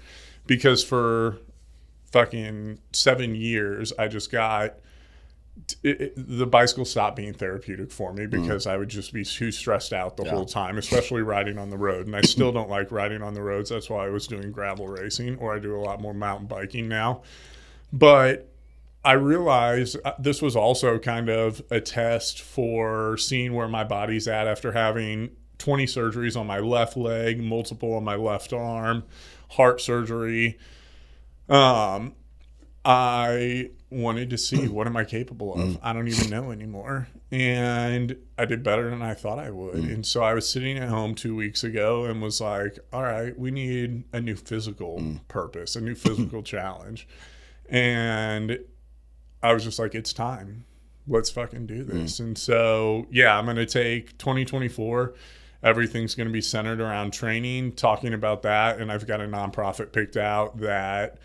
because for fucking 7 years I just got the bicycle stopped being therapeutic for me because I would just be too stressed out the whole time, especially riding on the road. And I still don't like riding on the roads. That's why I was doing gravel racing, or I do a lot more mountain biking now. But I realized this was also kind of a test for seeing where my body's at after having 20 surgeries on my left leg, multiple on my left arm, heart surgery. I wanted to see, what am I capable of? I don't even know anymore. And I did better than I thought I would. And so I was sitting at home 2 weeks ago and was like, all right, we need a new physical purpose, a new physical challenge. And I was just like, it's time. Let's fucking do this. And so, yeah, I'm going to take 2024. Everything's going to be centered around training, talking about that. And I've got a nonprofit picked out that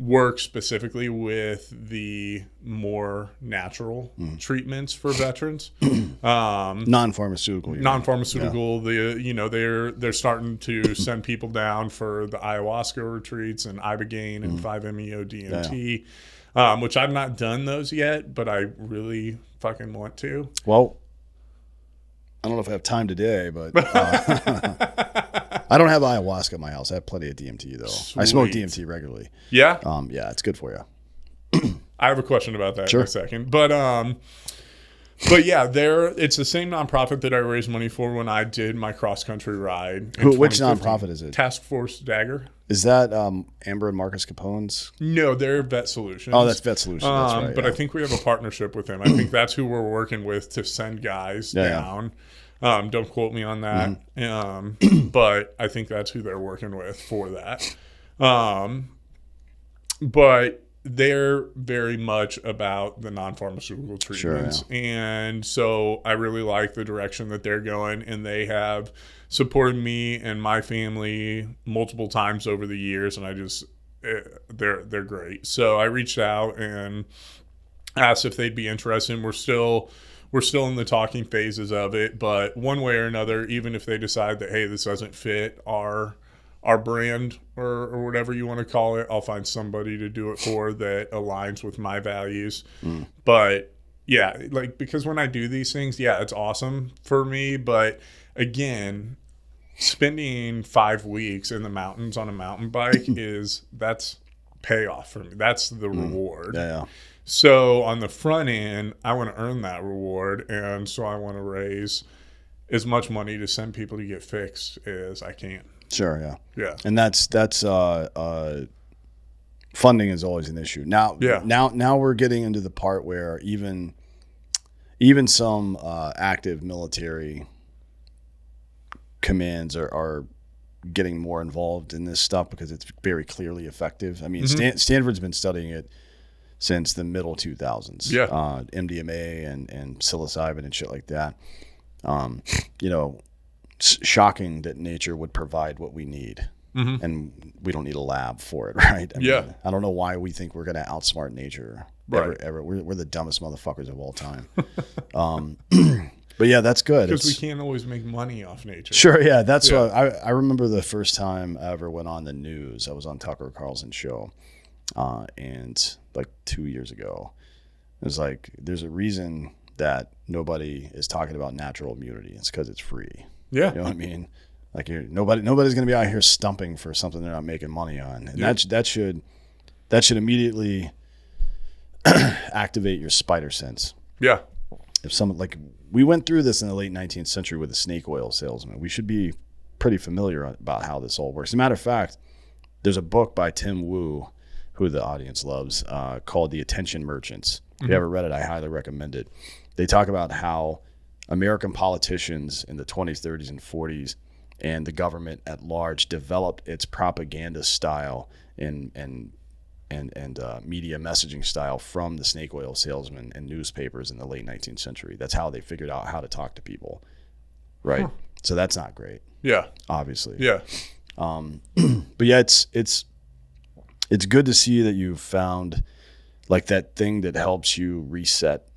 works specifically with the more natural treatments for veterans. Non-pharmaceutical. Non-pharmaceutical. They're starting to send people down for the ayahuasca retreats and ibogaine and 5-MeO DMT. Which I've not done those yet, but I really fucking want to. Well, I don't know if I have time today, but I don't have ayahuasca at my house. I have plenty of DMT though. Sweet. I smoke DMT regularly. Yeah? Yeah, it's good for you. I have a question about that in a second. But yeah, it's the same nonprofit that I raised money for when I did my cross-country ride. Which nonprofit is it? Task Force Dagger. Is that Amber and Marcus Capone's? No, they're Vet Solutions. Oh, that's Vet Solutions. That's right. But I think we have a partnership with them. I think that's who we're working with to send guys down. Don't quote me on that. But I think that's who they're working with for that. But they're very much about the non-pharmaceutical treatments. Sure, yeah. And so I really like the direction that they're going, and they have supported me and my family multiple times over the years, and I just they're great. So I reached out and asked if they'd be interested. We're still in the talking phases of it, but one way or another, even if they decide that, hey, this doesn't fit our brand or whatever you want to call it, I'll find somebody to do it for that aligns with my values. But yeah, like, because when I do these things, yeah, it's awesome for me. But again, spending 5 weeks in the mountains on a mountain bike that's payoff for me. That's the reward. Yeah. So on the front end, I want to earn that reward. And so I want to raise as much money to send people to get fixed as I can. Sure, yeah. Yeah. And that's funding is always an issue. Now we're getting into the part where even some active military commands are getting more involved in this stuff because it's very clearly effective. I mean, Stanford's been studying it since the middle 2000s. Yeah. MDMA and psilocybin and shit like that. Shocking that nature would provide what we need, and we don't need a lab for it, right? I mean, I don't know why we think we're going to outsmart nature ever. We're the dumbest motherfuckers of all time. But yeah, that's good. Because we can't always make money off nature. Sure, yeah. That's what I remember the first time I ever went on the news. I was on Tucker Carlson's show, and like 2 years ago, it was like, there's a reason that nobody is talking about natural immunity. It's because it's free. Yeah. You know what I mean? Like, nobody's going to be out here stumping for something they're not making money on. And that should immediately activate your spider sense. Yeah. If someone, like, we went through this in the late 19th century with the snake oil salesman, we should be pretty familiar about how this all works. As a matter of fact, there's a book by Tim Wu, who the audience loves, called The Attention Merchants. If you haven't read it, I highly recommend it. They talk about how American politicians in the 20s, 30s, and 40s and the government at large developed its propaganda style and media messaging style from the snake oil salesmen and newspapers in the late 19th century. That's how they figured out how to talk to people, right? So that's not great. Yeah. Obviously. Yeah. But yeah, it's good to see that you've found like that thing that helps you reset,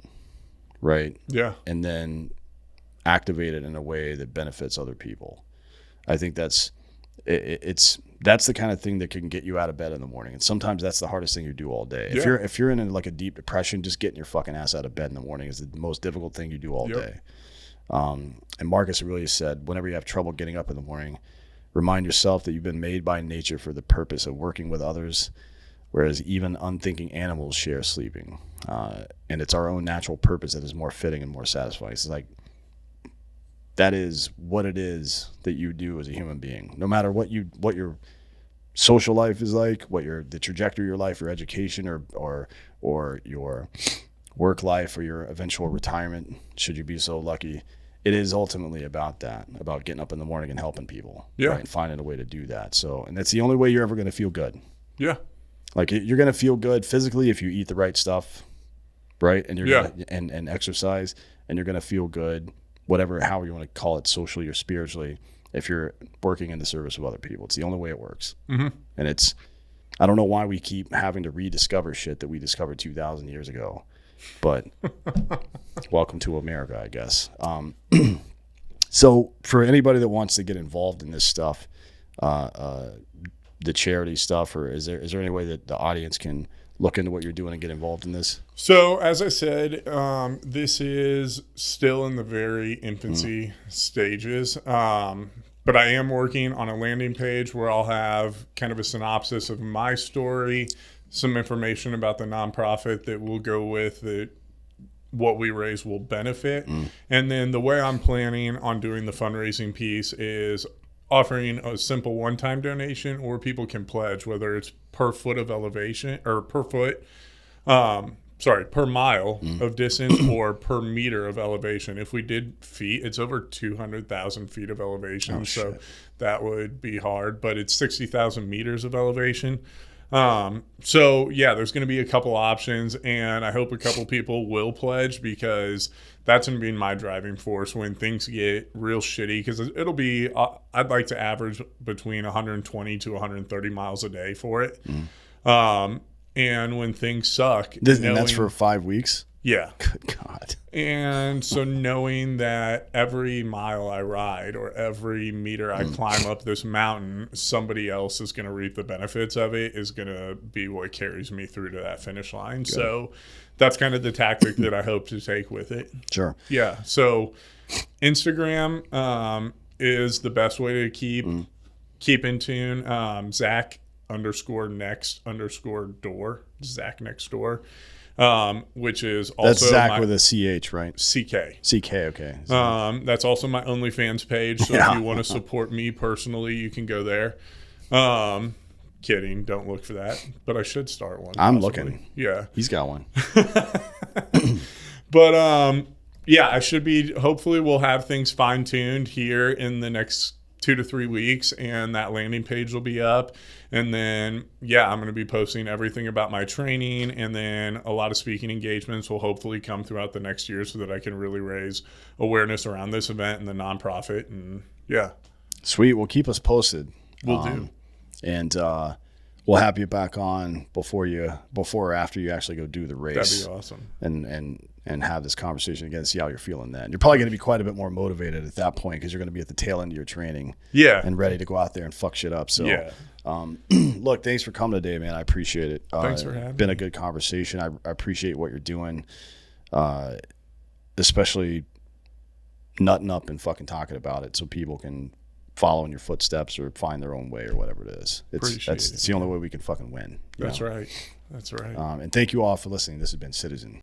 right? Yeah. And then activate it in a way that benefits other people. I think that's the kind of thing that can get you out of bed in the morning. And sometimes that's the hardest thing you do all day. Yeah. If you're in like a deep depression, just getting your fucking ass out of bed in the morning is the most difficult thing you do all day. And Marcus Aurelius said, whenever you have trouble getting up in the morning, remind yourself that you've been made by nature for the purpose of working with others, whereas even unthinking animals share sleeping. And it's our own natural purpose that is more fitting and more satisfying. It's like, that is what it is that you do as a human being. No matter what your social life is like, what the trajectory of your life, your education, or your work life, or your eventual retirement, should you be so lucky, it is ultimately about that, about getting up in the morning and helping people, right? And finding a way to do that. So, and that's the only way you're ever going to feel good. Yeah. Like you're going to feel good physically if you eat the right stuff, right? And you're and exercise, and you're going to feel good, however you want to call it, socially or spiritually, if you're working in the service of other people. It's the only way it works. And I don't know why we keep having to rediscover shit that we discovered 2,000 years ago, but welcome to America, I guess. So for anybody that wants to get involved in this stuff, the charity stuff, or is there any way that the audience can look into what you're doing and get involved in this? So as I said, this is still in the very infancy stages. But I am working on a landing page where I'll have kind of a synopsis of my story, some information about the nonprofit that will go with that, what we raise will benefit. And then the way I'm planning on doing the fundraising piece is offering a simple one-time donation, or people can pledge, whether it's per foot of elevation or per mile of distance or per meter of elevation. If we did feet, it's over 200,000 feet of elevation. So that would be hard, but it's 60,000 meters of elevation. So yeah, there's going to be a couple options, and I hope a couple people will pledge, because that's going to be my driving force when things get real shitty, because it'll be, I'd like to average between 120 to 130 miles a day for it. And when things suck, and that's for 5 weeks? Yeah. Good God. And so knowing that every mile I ride or every meter I climb up this mountain, somebody else is going to reap the benefits of it, is going to be what carries me through to that finish line. Good. So that's kind of the tactic that I hope to take with it. Sure. Yeah. So Instagram is the best way to keep in tune. Zach_next_door, Zach next door. Which is also, that's Zach with a CH, right? CK. Okay. That's also my OnlyFans page. So if you want to support me personally, you can go there. Kidding. Don't look for that. But I should start one. I'm possibly. looking. Yeah. He's got one. But yeah, I should be, hopefully we'll have things fine-tuned here in the next 2 to 3 weeks, and that landing page will be up. And then, yeah, I'm going to be posting everything about my training, and then a lot of speaking engagements will hopefully come throughout the next year so that I can really raise awareness around this event and the nonprofit. And yeah. Sweet. Well, keep us posted. We'll do. And we'll have you back on before or after you actually go do the race. That'd be awesome. And have this conversation again, see how you're feeling then. You're probably going to be quite a bit more motivated at that point, because you're going to be at the tail end of your training. Yeah. And ready to go out there and fuck shit up. So, yeah. Look, thanks for coming today, man. I appreciate it. Thanks for having me. It's been a good conversation. I appreciate what you're doing, especially nutting up and fucking talking about it so people can follow in your footsteps or find their own way or whatever it is. It's the only way we can fucking win. That's right. That's right. And thank you all for listening. This has been Citizen.